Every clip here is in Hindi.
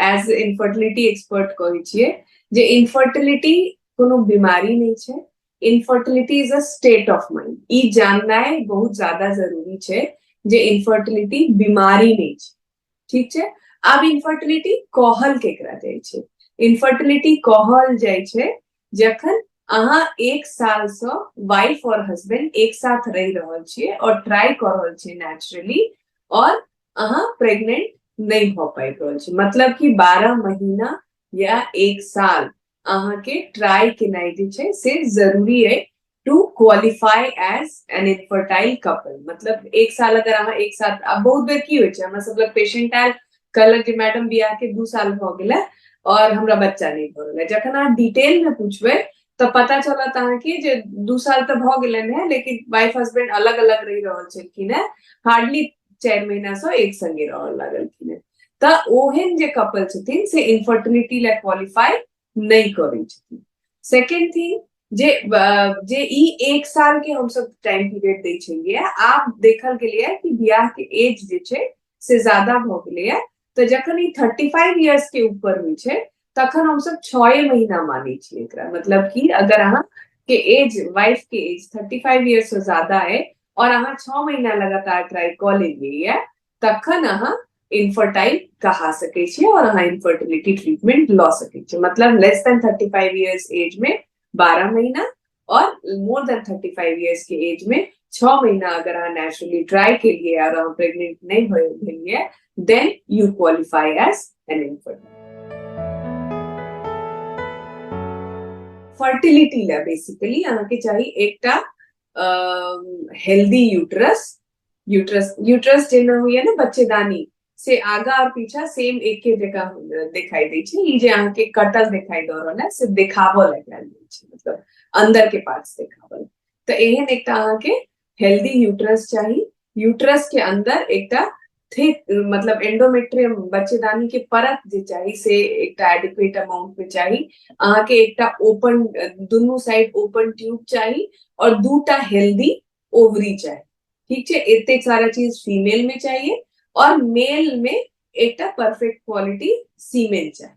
एज इनफर्टिलिटी एक्सपर्ट कहै छियै जे इनफर्टिलिटी कोनो बीमारी नहीं छै, infertility is a state of mind. ई जाननाइ बहुत ज्यादा जरूरी छै जे इनफर्टिलिटी बीमारी नहीं छै, ठीक छै। आब इनफर्टिलिटी कहल केकरा जाय छै? इनफर्टिलिटी कहल जाय छै जखन अहाँ 1 साल से वाइफ और हस्बैंड एक साथ रह रहल छियै और ट्राई कर रहल छियै नेचुरली, और अहाँ प्रेग्नेंट नहीं भ पाबि रहल छियै, मतलब कि 12 महीना या 1 साल अहाँ के ट्राई केनाइ जे छै से जरूरी है to qualify as an infertile couple. मतलब 1 साल अगर अहाँ एक साथ, अब बहुत बेर की होइ छै हमरा सब लग पेशेंट आयल कहलक जे मैडम बियाह के 2 साल भ गेलै और हमरा बच्चा नहीं भ रहलै। जखन अहाँ डिटेल में पूछबै तो पता चलत अहाँके जे 2 साल तो भ गेलनि है, लेकिन वाइफ हस्बैंड अलग अलग रहि रहल छलखिन है, हार्डली 4 महीना से एक संगे रहल लागलखिन है। त ओहन जे कपल छथिन से इनफर्टिलिटी ला क्वालिफाई नहीं करै छथिन। सेकेंड थिंग जे ई 1 साल के हम सब टाइम पीरियड दै छलियै, आब देखल गेलै कि बियाह के एज जे छै से ज्यादा भ गेलै, तो जखन ई 35 इयर्स के ऊपर होइ छै तखन हम सब 6 महीना मानै छियै एकरा। मतलब कि अगर अहाँ के एज, वाइफ के एज 35 इयर्स से ज्यादा है और अहाँ 6 महीना लगातार ट्राई क लेलियै, तखन अहाँ इनफर्टाइल कहा सकै छियै और अहाँ इनफर्टिलिटी ट्रीटमेंट ल सकै छियै। मतलब लेस देन 35 इयर्स एज में 12 महीना और मोर देन 35 इयर्स के एज में 6 महीना अगर अहाँ नेचुरली ट्राई के लिए और अहाँ प्रेग्नेंट नहीं भेलियै, then you qualify as an infertile. Fertility ला बेसिकली अहाँके चाहिए एकटा हेल्दी यूट्रस। यूट्रस जेना होइए ना बच्चेदानी, से आगा और पीछा सेम एके जगह दिखाई दै छै। ई जे अहाँके कटल दिखाई द रहल है से देखाबो लागल छै, मतलब अंदर के पार्ट्स देखाबल। तो एहन एकटा अहाँके हेल्दी यूट्रस चाहिए। यूट्रस के अंदर एकटा थिक, मतलब एंडोमेट्रियम बच्चेदानी के परत जे चाहिए से एकटा एडिक्वेट अमाउंट में चाहिए। अहाँके एकटा ओपन, दुनू साइड ओपन ट्यूब चाहिए और 2टा हेल्दी ओवरी चाहिए, ठीक है। इतने सारा चीज फीमेल में चाहिए और मेल में एकटा परफेक्ट क्वालिटी सीमेन चाहिए।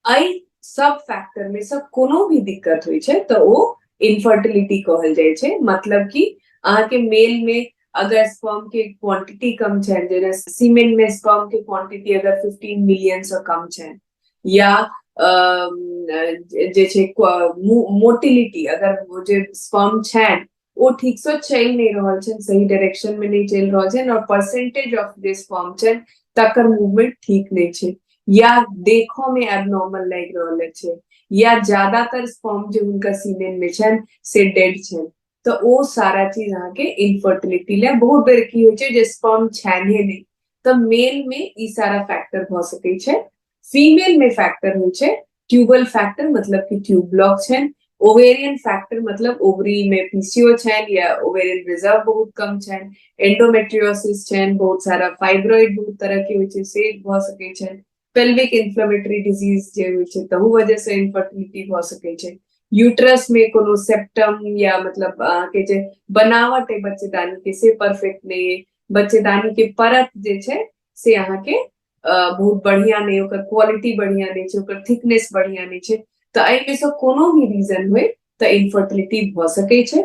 आई सब फैक्टर में सब कोनो भी दिक्कत हुई छै तो वो इनफर्टिलिटी कहल जाय छै। मतलब कि अहाँके मेल में अगर स्पर्म के क्वांटिटी कम छै, जेना सीमेन में स्पर्म के क्वांटिटी अगर 15 मिलियन से कम छै, या जे छै मोटिलिटी, अगर वो जे स्पर्म छै वो ठीक से चल नहीं रहल छै, सही डायरेक्शन में नहीं चल रहल छै, और परसेंटेज ऑफ जे स्पर्म छै तकर मूवमेंट ठीक नहीं छै, या देखो में एबनॉर्मल लग रहल छै, या ज्यादातर स्पर्म जो उनका सीमेन में छै से डेड छै, तो वो सारा चीज अहाँके इनफर्टिलिटी ले बहुत बेर की होइ छै जे स्पर्म छैहे नहीं, तो मेल में ई सारा फैक्टर भ सकै छै। फीमेल में फैक्टर होइ छै ट्यूबल फैक्टर, मतलब कि ट्यूब ब्लॉक छै। ओवेरियन फैक्टर मतलब ओवरी में पीसीओ छै या ओवेरियन रिजर्व बहुत कम छै। एंडोमेट्रियोसिस छै, बहुत सारा फाइब्रॉइड बहुत तरह के होइ छै से भ सकै छै। पेल्विक इन्फ्लेमेटरी डिजीज जे होइ छै तहू वजह से इनफर्टिलिटी भ सकै छै। यूट्रस में कोनो सेप्टम या मतलब के जे बनावट है बच्चेदानी के से परफेक्ट नहीं है, बच्चेदानी के परत जे छै से अहाँके बहुत बढ़िया नहीं, ओकर क्वालिटी बढ़िया नहीं छै, ओकर थिकनेस बढ़िया नहीं छै, तो एहिमे से कोनो भी रीजन हुए तो इनफर्टिलिटी भ सकै छै।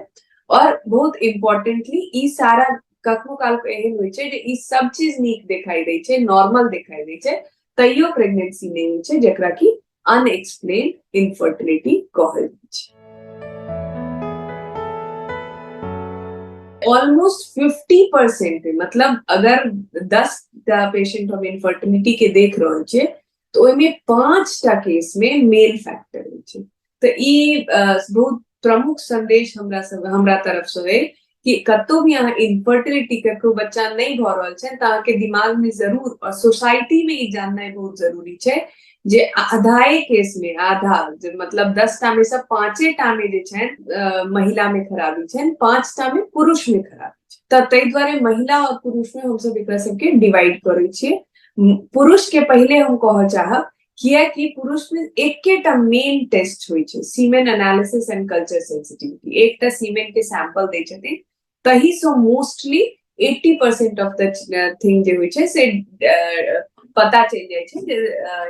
और बहुत इम्पोर्टेंटली ई सारा कखनो काल एहन होइ छै जे ई सब चीज नीक दिखाई दै छै, नॉर्मल दिखाई दै छै, तैयो प्रेगनेंसी नहीं होइ छै, जेकरा कि अनएक्सप्लेन्ड इनफर्टिलिटी कहल जाइ छै। ऑलमोस्ट 50%, मतलब अगर 10 पेशेंट हम इनफर्टिलिटी के देख रहल छियै तो ओहिमे 5टा केस में मेल फैक्टर होइ छै। तो ई बहुत प्रमुख संदेश हमरा तरफ से है कि कतो भी अहाँ इनफर्टिलिटी ककरो बच्चा नहीं भ रहल छै तो अहाँके दिमाग में जरूर, और सोसाइटी में ई जानना बहुत जरूरी छै जे आधाए केस में, आधा मतलब 10टा में से 5टा में जे छै महिला में खराबी छै, 5टा में पुरुष में खराबी छै। त तै दुआरे महिला और पुरुष में हम सब एकरा सबके डिवाइड करै छियै। पुरुष के पहले हम कह चाहब कियाकि पुरुष में एकेटा मेन टेस्ट होइ छै, semen analysis and culture sensitivity. एकटा सीमेन के सैंपल दै छथिन, तही सो मोस्टली 80% ऑफ द थिंग जे होइ छै से पता चल जाए छे जे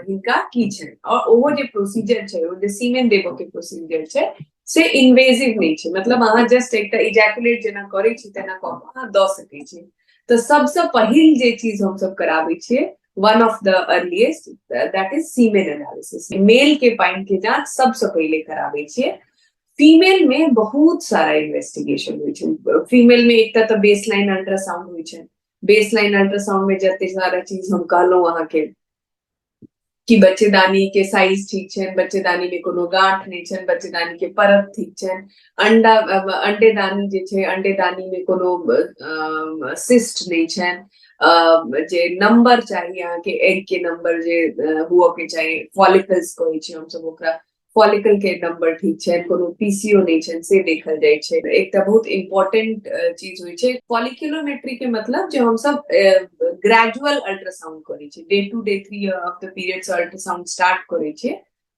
हिनका की छे। और ओहो जे प्रोसीजर छे, ओ जे सीमेन देबो के प्रोसीजर छे से इन्वेजिव नहीं छे, मतलब अहाँ जस्ट एकटा इजैकुलेट जेना करै छी तेना कऽ कऽ अहाँ दऽ सकै छी। तो सबसे पहिल जे चीज हम सब कराबै छियै, one of the earliest, that is semen analysis. Male के पाइन के जांच सबसे पहले कराबै छियै। फीमेल में बहुत सारा इन्वेस्टिगेशन होइ छै। फीमेल में एकटा तो बेसलाइन अल्ट्रासाउंड होइ छै। बेसलाइन अल्ट्रासाउंड में जते सारा चीज हम कहलहुं अहाँ के कि बच्चेदानी के साइज ठीक छनि, बच्चेदानी में कोनो गांठ नहीं छनि, बच्चेदानी के परत ठीक छनि, अंडा अंडेदानी जे छै अंडेदानी में कोनो सिस्ट नहीं छनि, जे नंबर चाहिए अहाँ के एग के नंबर जे हुआ के चाहिए, फॉलिकल्स कहै छी हम सब ओकरा, फॉलिकल के नंबर ठीक छै, कोनो पीसीओ नहीं छै से देखल जाय छै। एकटा बहुत इंपॉर्टेंट चीज होय छै फॉलिकुलोमेट्री के, मतलब जो हम सब ग्रेजुअल अल्ट्रासाउंड करै छी, day 2 day 3 of the period से अल्ट्रासाउंड स्टार्ट करै छै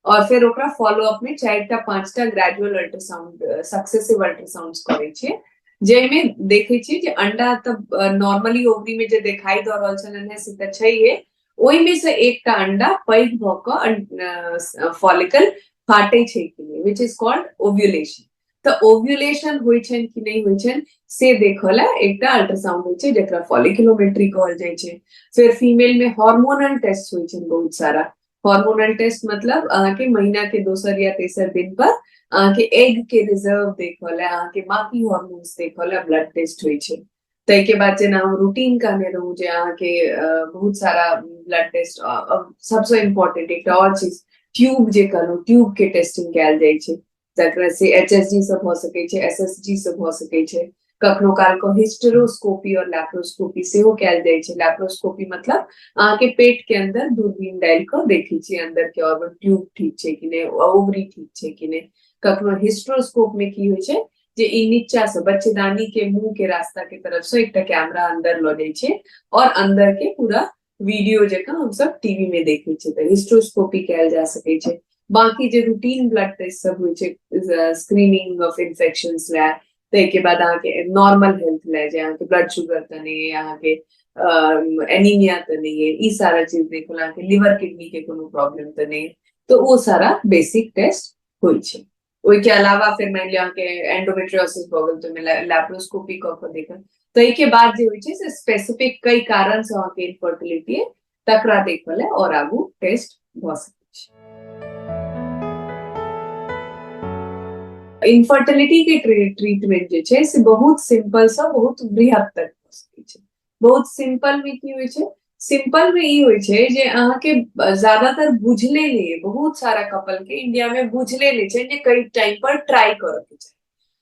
और फिर ओकरा फॉलो अप में 4टा 5टा ग्रेजुअल अल्ट्रासाउंड सक्सेसिव अल्ट्रासाउंड्स करै छै, जेमे देखै छी जे अंडा तब नॉर्मली ओवरी में जे दिखाई द रहल छलन से त छैहे, ओहि में से एकटा अंडा पैघ भ क फॉलिकल फाटै छै कि नहीं, विच इज कॉल्ड ओव्यूलेशन। तो ओव्यूलेशन होइ छन कि नहीं होइ छन से देखला एकटा अल्ट्रासाउंड होइ छै जेकरा फॉलिकुलोमेट्री कहल जाय छै। फिर फीमेल में हार्मोनल टेस्ट होइ छन बहुत सारा। हार्मोनल टेस्ट मतलब अहाँ के महीना के दोसर या तेसर दिन पर अहाँ के एग के रिजर्व देखला, अहाँ के बाकी हार्मोन्स देखला ब्लड टेस्ट होइ छै। तै के बाद जेना हम रूटीन कहने रहूं जे अहाँ के बहुत सारा ब्लड टेस्ट, सबसे इम्पोर्टेंट एकटा और चीज ट्यूब जे कहलहुं, ट्यूब के टेस्टिंग कैल जाय छै, जकरा से एचएसजी से भ सकै छै, एसएसजी से भ सकै छै, कखनो काल को हिस्टेरोस्कोपी और लैप्रोस्कोपी सेहो कैल जाय छै। लैप्रोस्कोपी मतलब अहाँ के पेट के अंदर दूरबीन डालि क देखै छी अंदर के ऑर्गन ट्यूब ठीक छै कि नहीं, ओवरी ठीक छै कि नहीं। कखनो हिस्टेरोस्कोप में की होइ छै जे ई नीचा से बच्चेदानी के मुंह के रास्ता के तरफ से एकटा कैमरा अंदर ल जाय छै और अंदर के पूरा वीडियो जकां हम सब टीवी में देखे छै, तो हिस्टेरोस्कोपी कैल जा सकै छै। बाकी जे रूटीन ब्लड टेस्ट सब होइ छै, स्क्रीनिंग ऑफ इन्फेक्शंस लै, तै के बाद अहाँ के नॉर्मल हेल्थ लै जे अहाँ के ब्लड शुगर त नहीं है, अहाँ के एनीमिया त नहीं है, ई सारा चीज देखल, अहाँ के लिवर किडनी के कोनो प्रॉब्लम त नहीं है, तो वो सारा बेसिक टेस्ट होइ छै। ओहि के अलावा फिर मान लिया के एंडोमेट्रियोसिस भ गेल तो लैप्रोस्कोपी क के देखल। तै के बाद जे होइ छै से स्पेसिफिक कई कारण से अहाँ के इनफर्टिलिटी है तकरा देखल है और आगू टेस्ट भ सकै छै। इनफर्टिलिटी के ट्रीटमेंट जे छै से बहुत सिंपल से बहुत बृहद तक भ सकै छै। बहुत सिंपल में की होइ छै, सिंपल में ई होइ छै जे अहाँ के ज्यादातर बुझले नहीं है, बहुत सारा कपल के इंडिया में बुझले नहीं छै जे कई टाइम पर ट्राई करे के छै।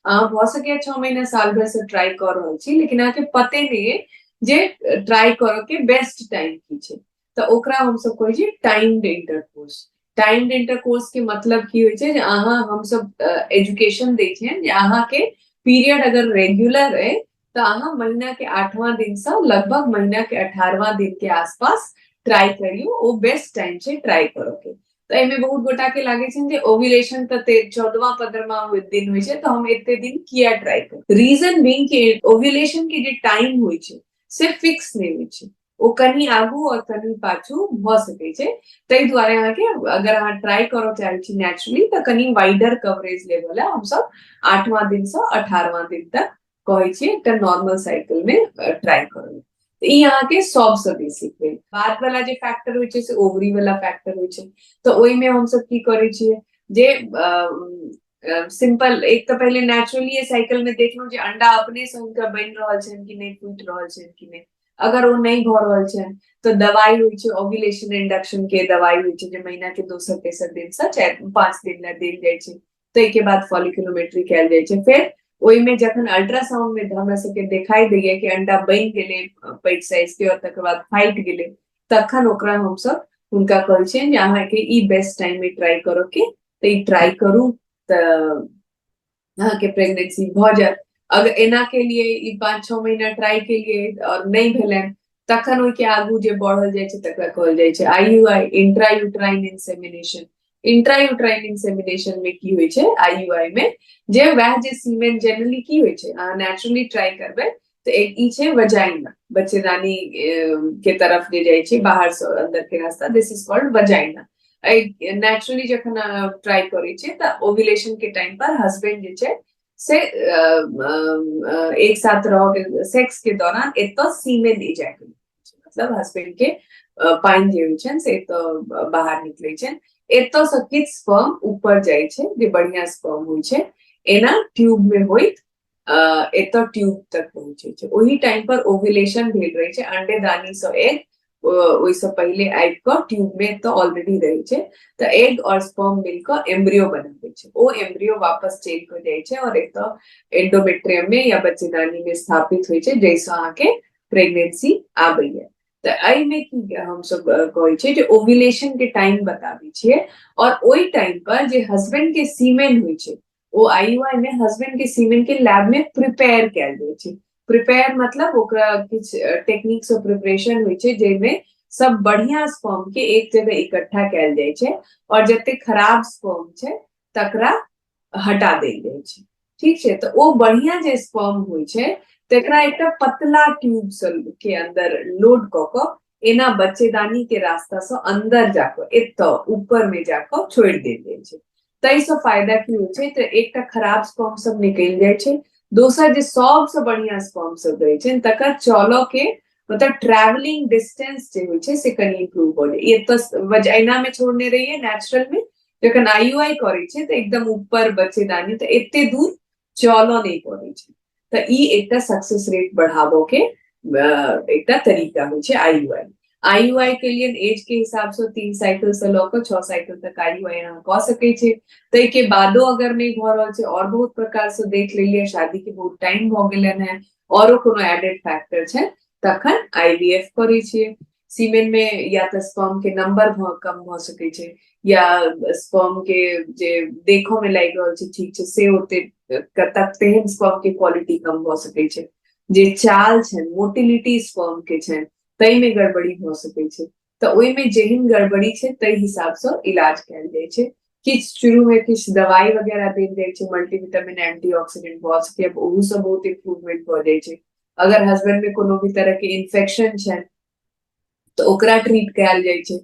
अहाँ भ सकै 6 महीना साल भर से ट्राई कर रहल छी, लेकिन अहाँ के पते नहीं है जे ट्राई करे के बेस्ट टाइम की छै, तो ओकरा हम सब कहै छी टाइम्ड इंटरकोर्स। टाइम्ड इंटरकोर्स के मतलब की होइ छै जे अहाँ हम सब एजुकेशन दै छियै जे अहाँ के पीरियड अगर रेगुलर है तो अहाँ महीना के 8वां दिन से लगभग महीना के 18वां दिन के आसपास ट्राई करियो, वो बेस्ट टाइम छै ट्राई करो के। तो एमे बहुत गोटा के लागे छै जे ओव्यूलेशन त 14वां 15वां दिन होइ छै, तो हम एते दिन किया ट्राई कर। रीजन बीइंग कि ओव्यूलेशन के जे टाइम होइ छै से फिक्स नहीं होइ छै, ओ कहीं आगू और कहीं पाछू भ सकै छै। तै दुआरे अहाँ के अगर अहाँ ट्राई करो चाहे छी नेचुरली तो कहीं वाइडर कवरेज लेवल है, हम सब 8वां दिन से 18वां दिन तक कहै छी एकटा नॉर्मल साइकिल में ट्राई करू। ई अहाँ के सबसे बेसिक भेल। बाद वाला जे फैक्टर होइ छै से ओवरी वाला फैक्टर होइ छै, तो ओइ में हम सब की करै छियै जे सिंपल एक तो पहले नेचुरली ये साइकिल में देखलहुं जे अंडा अपने से हुनका बनि रहल छनि कि नहीं, टूट रहल छनि कि नहीं। अगर वो नहीं भ रहल छनि तो दवाई होइ छै, ओव्यूलेशन इंडक्शन के दवाई होइ छै जे महीना के दोसर तेसर दिन से 4-5 दिन ला देल जाइ छै। तै के बाद फॉलिकुलोमेट्री कैल जाइ छै। फिर ओहि में जखन अल्ट्रासाउंड में हमरा सबके देखाई दैये कि अंडा बनि गेलै पैघ साइज के और तकर बाद फाटि गेलै, तखन ओकरा हम सब हुनका कहै छियनि जे अहाँ के ई बेस्ट टाइम में ट्राई करो के, तो ई ट्राई करू त अहाँ के प्रेगनेंसी भ जायत। अगर एना के लिए ई 5-6 महीना ट्राई के लिए और नहीं भेलनि, तखन ओहि के आगू जे बढ़ल जाय छै तकरा कहल जाय छै IUI, intrauterine insemination. Intrauterine insemination में की होइ छै आईयूआई में, जे वह जे सीमेन जनरली की होइ छै अहाँ नेचुरली ट्राई करबै तो एक ई छे वजाइना, बच्चेदानी के तरफ ले जाय छे, बाहर से अंदर के रास्ता, this is called vagina. Naturally जखन ट्राई करे छे त ओव्यूलेशन के टाइम पर हस्बैंड जे छे से एक साथ रहो के सेक्स के दौरान एतो सीमेन इजैकुलेट, मतलब हस्बैंड के पाइन जे होय छन से तो बाहर निकले छन, एतो से किछ स्पर्म ऊपर जाय छे, जे बढ़िया स्पर्म होय छे, एना ट्यूब में होइत एतो ट्यूब तक पहुंचे छे। ओही टाइम पर ओव्यूलेशन भेल रहे छे, अंडेदानी से एग ओइ से पहले एग को ट्यूब में तो ऑलरेडी रहे छे, तो एग और स्पर्म मिलकर एम्ब्रियो बनावे छे। ओ एम्ब्रियो वापस चेंज हो जाय छे और एक तो एंडोमेट्रियम में या बच्चेदानी में स्थापित होय छे, जैसे आके प्रेगनेंसी आबै है। तो एहि में की हम सब कहै छे जे ओव्यूलेशन के टाइम बताबै छियै, और ओइ टाइम पर जे हस्बैंड के सीमेन होय छे, वो आईयूआई में हस्बैंड के सीमेन के लैब में प्रिपेयर कैल जाय छे। प्रिपेयर मतलब ओकरा किछ टेक्निक्स ऑफ प्रिपरेशन होय छे, जेमे सब बढ़िया स्पर्म के एक जगह इकट्ठा कैल जाय छे और जते खराब स्पर्म छे तकरा हटा देल जाय छे। ठीक छे, तो वो बढ़िया जे स्पर्म होय छे तेकरा एकटा पतला ट्यूब के अंदर लोड क के एना बच्चेदानी के रास्ता से अंदर जाकर एतो ऊपर में जाकर छोड़ देल जाय छे। तई से फायदा की होय छे, तो एकटा खराब स्पर्म सब निकल जाय छे, दोसर जे सबसे बढ़िया स्पर्म सब रहे छे तकर चलो के मतलब ट्रैवलिंग डिस्टेंस जे होय छे से कनी इंप्रूव हो जाय। ये तो वजाइना में छोड़ने रहिए नेचुरल में, जखन आईयूआई करे छे तो एकदम ऊपर बच्चेदानी तो एते दूर चलो नहीं पड़े छे। तो ई एकटा सक्सेस रेट बढ़ाबो के एकटा तरीका होय छे आईयूआई। आईयूआई के लिए एज के हिसाब से 3 साइकिल से लेकर 6 साइकिल तक आईयूआई अहाँ क सकै छे। तै के बादो अगर नहीं भ रहल छे और बहुत प्रकार से देख लेलिए, शादी के बहुत टाइम भ गेलन है औरो कोनो एडेड फैक्टर छे, तखन आईवीएफ करे छिए। सीमेन में या तो स्पर्म के नंबर कम भ सकै छे, या स्पर्म के जे देखो में लाग रहल छे ठीक छे से ओते तक तेहन स्पर्म के क्वालिटी कम भ सकै छे। जे चाल छे मोटिलिटी स्पर्म के छे तई में गड़बड़ी भ सकै छे, तो ओइ में जेहन गड़बड़ी छे तई हिसाब से इलाज कैल जाय छे। किछ शुरू में किछ दवाई वगैरह देल जाय छे, मल्टीविटामिन एंटीऑक्सीडेंट भ सके, ओहू से बहुत इम्प्रूवमेंट भ जाय छे। अगर हस्बैंड में कोनो भी तरह के इन्फेक्शन छे तो ओकरा ट्रीट कैल जाय छे।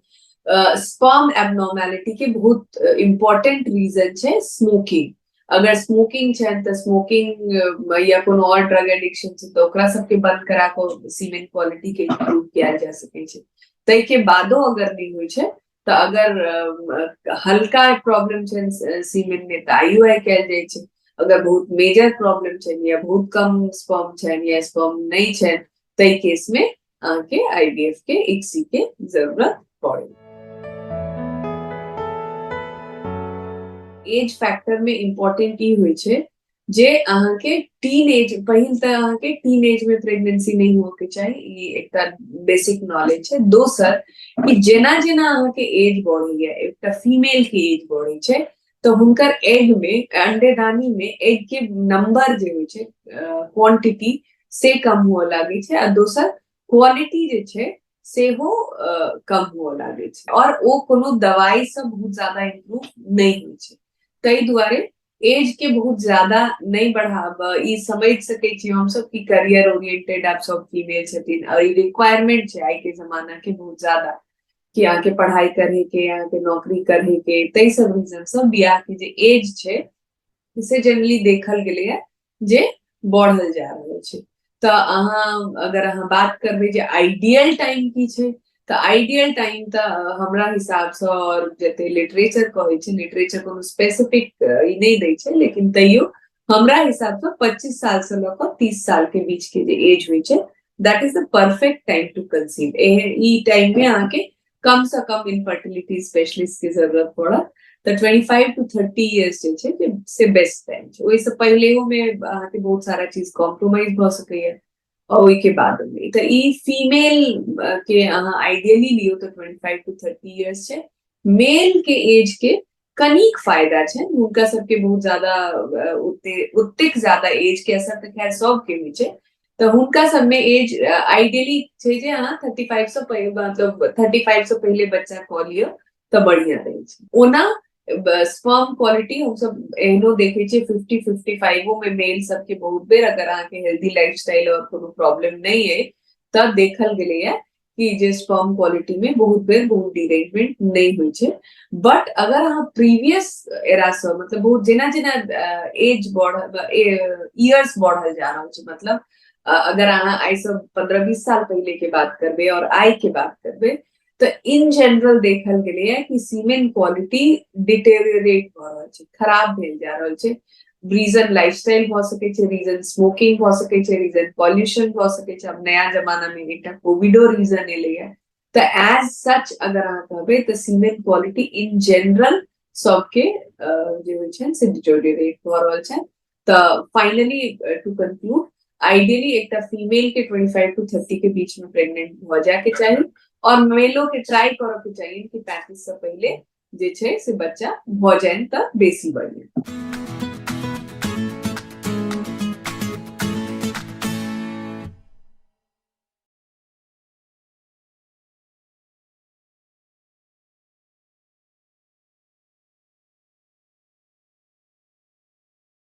स्पर्म एबनॉर्मेलिटी के बहुत इम्पोर्टेंट रीजन छे स्मोकिंग। अगर स्मोकिंग छे तो स्मोकिंग या कोनो और ड्रग एडिक्शन छे तो ओकरा सबके बंद करा के सीमेन क्वालिटी के इम्प्रूव किया जा सके छे। तै के बादो अगर नहीं होय छे तो अगर हल्का प्रॉब्लम छे सीमेन में तो आईयूआई कैल जाय छे। अगर बहुत मेजर प्रॉब्लम छे या बहुत कम स्पर्म छे या स्पर्म नहीं छे तै केस में के आईवीएफ के इक्सी के जरूरत पड़े। एज फैक्टर में इम्पोर्टेंट ई होय छे जे अहाँ के टीन एज, पहिल तो अहाँ के टीन एज में प्रेगनेंसी नहीं हो के चाहिए, ये एकटा बेसिक नॉलेज है। दोसर कि जेना जेना अहाँ के एज बढ़े है, एकटा फीमेल के एज बढ़े छे तो हुनकर एग में, अंडेदानी में एग के नंबर जे होय छे क्वांटिटी से कम हुआ लागे छे, आ दोसर क्वालिटी जे छे से वो कम हुआ लागे छे, और वो कोनो दवाई से बहुत ज्यादा इम्प्रूव नहीं होय छे। तई दुआरे एज के बहुत ज्यादा नहीं बढ़ाब, ई समझ सके छी हम सब कि करियर ओरिएंटेड आप सब फीमेल छथिन और ई रिक्वायरमेंट छे आई के जमाना के बहुत ज्यादा कि आके पढ़ाई करे के, आके नौकरी करे के, तई सब रीजन से बियाह के जे एज छे से जनरली देखल गेले है जे बढ़ल जा रहल छे। तो अहाँ अगर अहाँ बात करबे जे आइडियल टाइम की छे, तो आइडियल टाइम तो हमरा हिसाब से और जते लिटरेचर कहे छे, लिटरेचर कोनो स्पेसिफिक ई नहीं दै छे, लेकिन तैयो हमरा हिसाब से 25 साल से लेकर 30 साल के बीच के जे एज होय छे that is the perfect time to conceive. ई टाइम में आके कम से कम इनफर्टिलिटी स्पेशलिस्ट की जरूरत पड़त। तो 25 to 30 इयर्स जे छे से बेस्ट टाइम छे। ओइ से पहलेओ में आके बहुत सारा चीज कॉम्प्रोमाइज भ सकै है, और ओइ के बाद में तो ई फीमेल के अहाँ आइडियली लियो तो 25 to 30 इयर्स छे। मेल के एज के कनिक फायदा छे, उनका सबके बहुत ज्यादा उतेक ज्यादा एज के असर तो खैर सब के होय छे, तो हुनका सब में एज आइडियली छे जे अहाँ 35 से मतलब 35 से पहले बच्चा क लियो तो बढ़िया रहे छे। ओना स्पर्म क्वालिटी हम सब एहनो देखे छे 50-55 में मेल सबके बहुत बेर अगर अहाँ के हेल्दी लाइफस्टाइल और कोनो प्रॉब्लम नहीं है तब देखल गेले है कि जे स्पर्म क्वालिटी में बहुत बेर बहुत डिरेंजमेंट नहीं हुई छे। बट अगर अहाँ प्रीवियस एरा से मतलब बहुत जेना जेना एज बढ़ इयर्स बढ़ल जा रहल छे मतलब अगर अहाँ आई सब 15-20 साल पहले के बात करबे और आई के बात करबे तो इन जनरल देखल गेले है कि सीमेन क्वालिटी डिटेरियोरेट भ रहल छै, खराब भेल जा रहल छै। रीजन लाइफस्टाइल भ सके छै, रीजन स्मोकिंग भ सके छै, रीजन पॉल्यूशन भ सके छै। अब नया जमाना में एकटा कोविडो रीजन एले है। तो एज सच अगर अहाँ कहबे तो सीमेन क्वालिटी इन जनरल सबके जे होइ छै से डिटेरियोरेट भ रहल छै। तो फाइनली टू कंक्लूड आइडियली एकटा फीमेल के 25 to 30 के बीच में प्रेग्नेंट हो जाए के चाहिए और मेलो के ट्राई करे के चाहिए कि 35 से पहले जे छै से बच्चा भ जाए त बेसी बढ़िया।